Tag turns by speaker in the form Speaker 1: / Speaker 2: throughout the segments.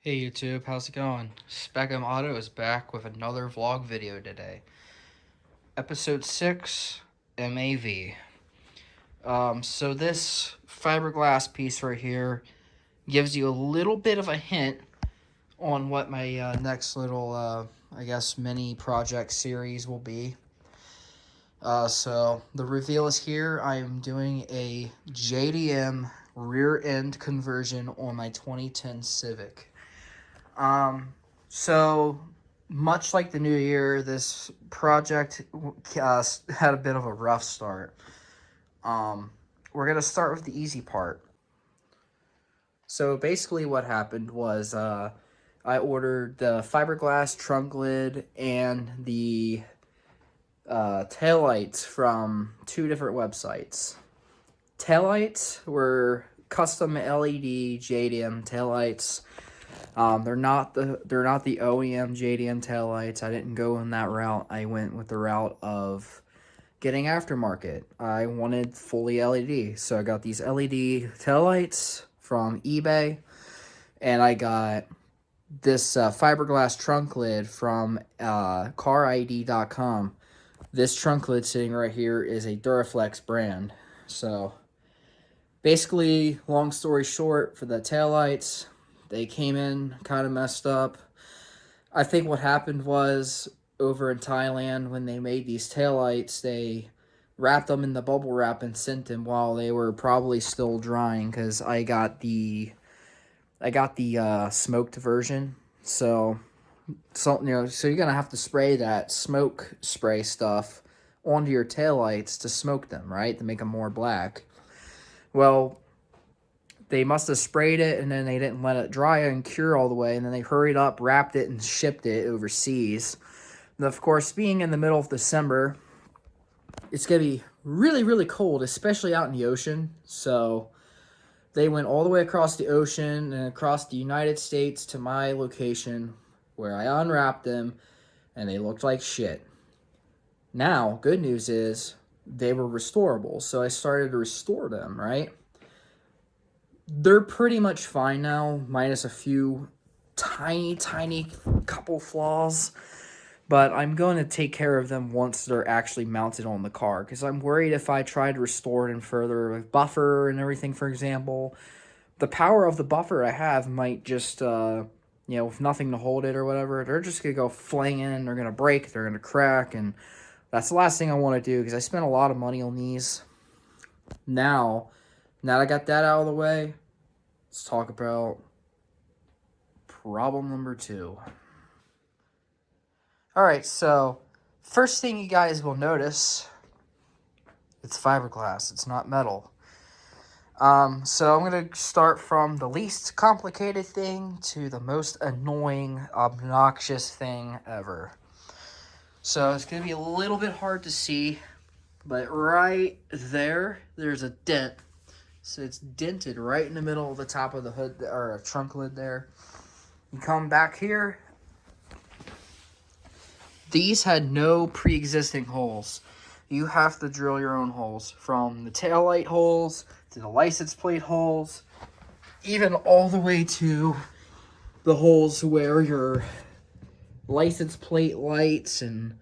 Speaker 1: Hey YouTube, how's it going? Specum Auto is back with another vlog video today. Episode 6, M.A.V. So this fiberglass piece right here gives you a little bit of a hint on what my next little, I guess, mini project series will be. So the reveal is here. I am doing a JDM rear end conversion on my 2010 Civic. So much like the new year, this project had a bit of a rough start. We're gonna start with the easy part. So basically, what happened was I ordered the fiberglass trunk lid and the taillights from two different websites. Taillights were custom LED JDM taillights. They're not the OEM JDM taillights. I didn't go in that route. I went with the route of getting aftermarket. I wanted fully LED, so I got these LED taillights from eBay, and I got this fiberglass trunk lid from carid.com. This trunk lid sitting right here is a Duraflex brand. So basically, long story short, for the taillights, they came in kind of messed up. I think what happened was over in Thailand when they made these taillights, they wrapped them in the bubble wrap and sent them while they were probably still drying because I got the smoked version. So so you're gonna have to spray that smoke spray stuff onto your taillights to smoke them, right? To make them more black. Well, they must have sprayed it and then they didn't let it dry and cure all the way, and then they hurried up, wrapped it, and shipped it overseas. And of course, being in the middle of December, it's going to be really, really cold, especially out in the ocean. So they went all the way across the ocean and across the United States to my location where I unwrapped them, and they looked like shit. Now, good news is they were restorable, so I started to restore them, right? They're pretty much fine now, minus a few tiny couple flaws. But I'm going to take care of them once they're actually mounted on the car, because I'm worried if I try to restore it and further with buffer and everything, for example, the power of the buffer I have might just, with nothing to hold it or whatever, they're just going to go flinging, they're going to break, they're going to crack, and that's the last thing I want to do, because I spent a lot of money on these. Now that I got that out of the way, let's talk about problem number 2. Alright, so first thing you guys will notice, it's fiberglass, it's not metal. So I'm going to start from the least complicated thing to the most annoying, obnoxious thing ever. So it's going to be a little bit hard to see, but right there, there's a dent. So it's dented right in the middle of the top of the hood, or trunk lid there. You come back here. These had no pre-existing holes. You have to drill your own holes, from the taillight holes to the license plate holes, even all the way to the holes where your license plate lights and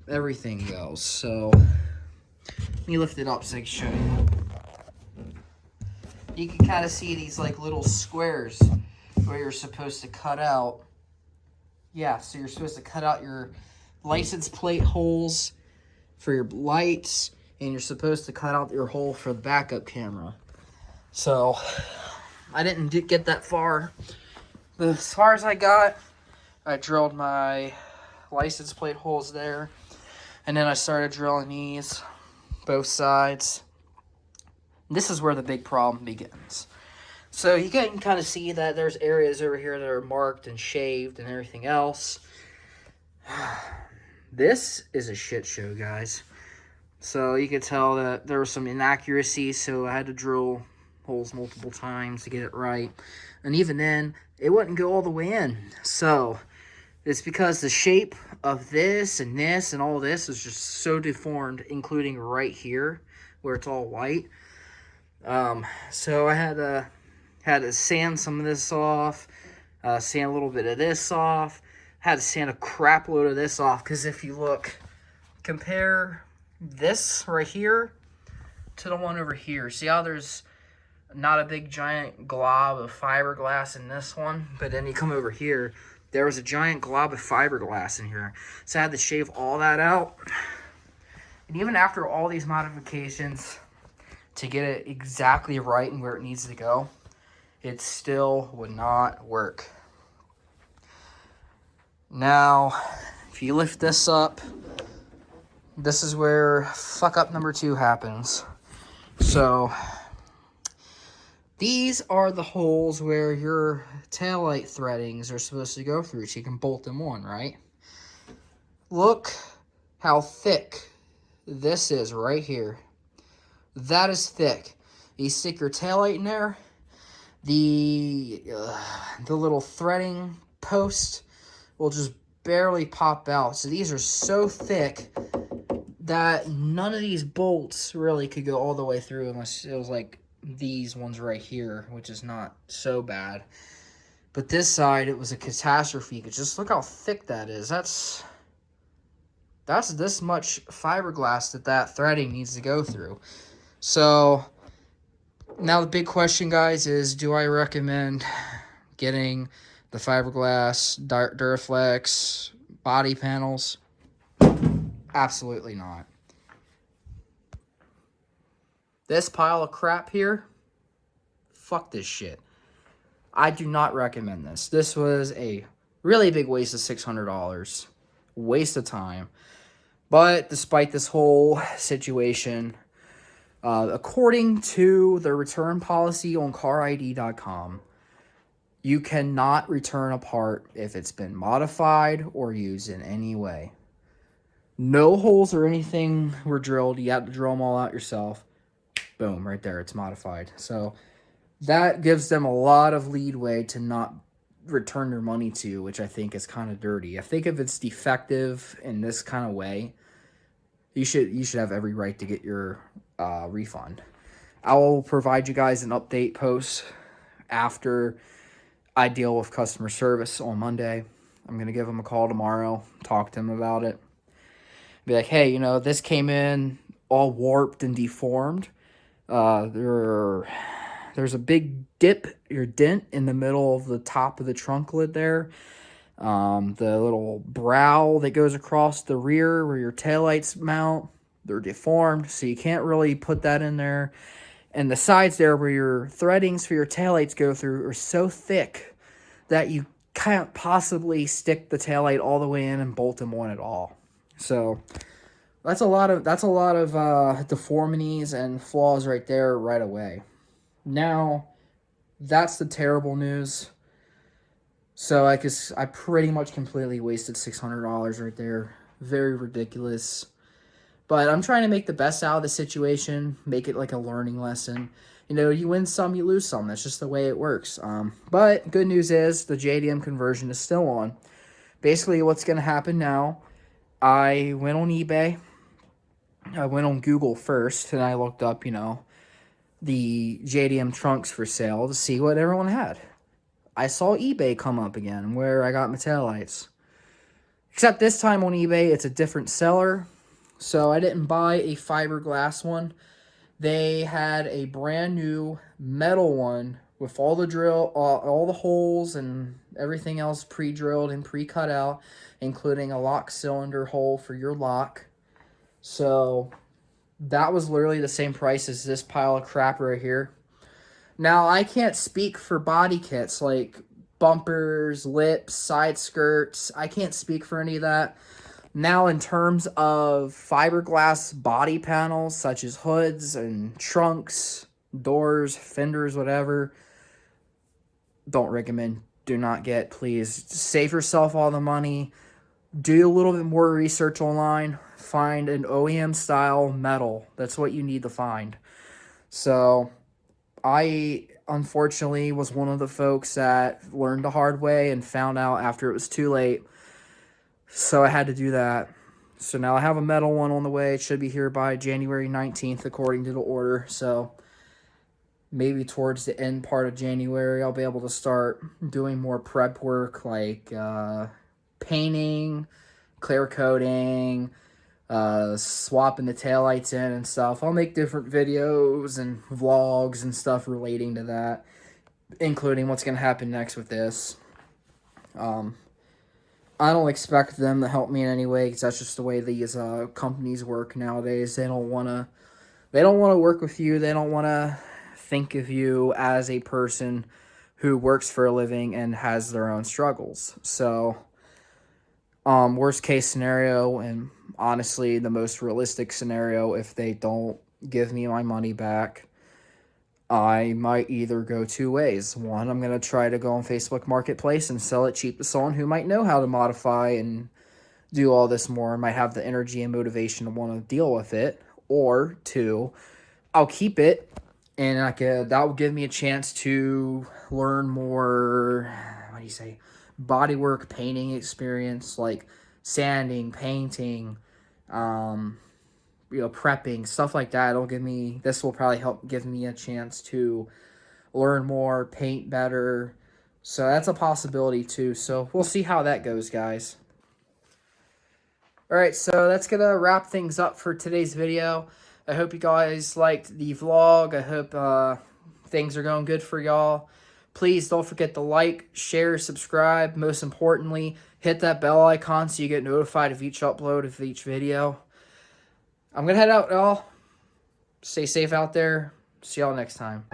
Speaker 1: everything goes. So let me lift it up so I can show you. You can kind of see these like little squares where you're supposed to cut out. Yeah, so you're supposed to cut out your license plate holes for your lights, and you're supposed to cut out your hole for the backup camera. So I didn't get that far. As far as I got, I drilled my license plate holes there, and then I started drilling these, both sides. This is where the big problem begins. So you can kind of see that there's areas over here that are marked and shaved and everything else. This is a shit show, guys. So you could tell that there were some inaccuracies, so I had to drill holes multiple times to get it right. And even then, it wouldn't go all the way in. So it's because the shape of this and all this is just so deformed, including right here where it's all white. So I had to sand some of this off, Sand a little bit of this off. Had to sand a crap load of this off because if you look, compare this right here to the one over here. See how there's not a big giant glob of fiberglass in this one, but then you come over here, there was a giant glob of fiberglass in here. So I had to shave all that out. And even after all these modifications to get it exactly right and where it needs to go, it still would not work. Now, if you lift this up, this is where fuck up number 2 happens. So, these are the holes where your taillight threadings are supposed to go through so you can bolt them on, right? Look how thick this is right here. That is thick. You stick your taillight in there, the little threading post will just barely pop out. So these are so thick that none of these bolts really could go all the way through unless it was like these ones right here, which is not so bad. But this side, it was a catastrophe. Just look how thick that is. That's this much fiberglass that threading needs to go through. So now the big question, guys, is do I recommend getting the fiberglass Duraflex body panels? Absolutely not. This pile of crap here, fuck this shit. I do not recommend this. This was a really big waste of $600. Waste of time. But despite this whole situation, according to the return policy on carid.com, you cannot return a part if it's been modified or used in any way. No holes or anything were drilled. You have to drill them all out yourself. Boom, right there, it's modified. So that gives them a lot of leeway to not return their money to, which I think is kind of dirty. I think if it's defective in this kind of way, you should have every right to get your refund. I will provide you guys an update post after I deal with customer service on Monday. I'm going to give them a call tomorrow, talk to them about it. Be like, hey, you know, this came in all warped and deformed. There's a big dent in the middle of the top of the trunk lid there. The little brow that goes across the rear where your taillights mount, they're deformed, so you can't really put that in there. And the sides there where your threadings for your taillights go through are so thick that you can't possibly stick the taillight all the way in and bolt them on at all. So that's a lot of deformities and flaws right there right away. Now, that's the terrible news. So I pretty much completely wasted $600 right there. Very ridiculous. But I'm trying to make the best out of the situation, make it like a learning lesson. You know, you win some, you lose some. That's just the way it works. But good news is the JDM conversion is still on. Basically, what's going to happen now, I went on eBay. I went on Google first, and I looked up, you know, the JDM trunks for sale to see what everyone had. I saw eBay come up again where I got my taillights. Except this time on eBay, it's a different seller. So I didn't buy a fiberglass one. They had a brand new metal one with all the holes and everything else pre-drilled and pre-cut out, including a lock cylinder hole for your lock. So that was literally the same price as this pile of crap right here. Now, I can't speak for body kits like bumpers, lips, side skirts. I can't speak for any of that. Now, in terms of fiberglass body panels, such as hoods and trunks, doors, fenders, whatever, don't recommend. Do not get, please. Save yourself all the money. Do a little bit more research online. Find an OEM-style metal. That's what you need to find. So I, unfortunately, was one of the folks that learned the hard way and found out after it was too late. So I had to do that. So now I have a metal one on the way. It should be here by January 19th, according to the order. So maybe towards the end part of January, I'll be able to start doing more prep work like painting, clear coating, swapping the taillights in and stuff. I'll make different videos and vlogs and stuff relating to that, including what's going to happen next with this. I don't expect them to help me in any way because that's just the way these companies work nowadays. They don't want to work with you. They don't want to think of you as a person who works for a living and has their own struggles. So, worst case scenario, and honestly the most realistic scenario, if they don't give me my money back, I might either go two ways. One, I'm going to try to go on Facebook Marketplace and sell it cheap to someone who might know how to modify and do all this more and might have the energy and motivation to want to deal with it. Or two, I'll keep it, and that will give me a chance to learn more, what do you say, bodywork, painting experience, like sanding, painting, prepping, stuff like that. This will probably help give me a chance to learn more, paint better. So that's a possibility too. So we'll see how that goes, guys. All right, so that's going to wrap things up for today's video. I hope you guys liked the vlog. I hope things are going good for y'all. Please don't forget to like, share, subscribe. Most importantly, hit that bell icon so you get notified of each upload of each video. I'm going to head out, y'all. Stay safe out there. See y'all next time.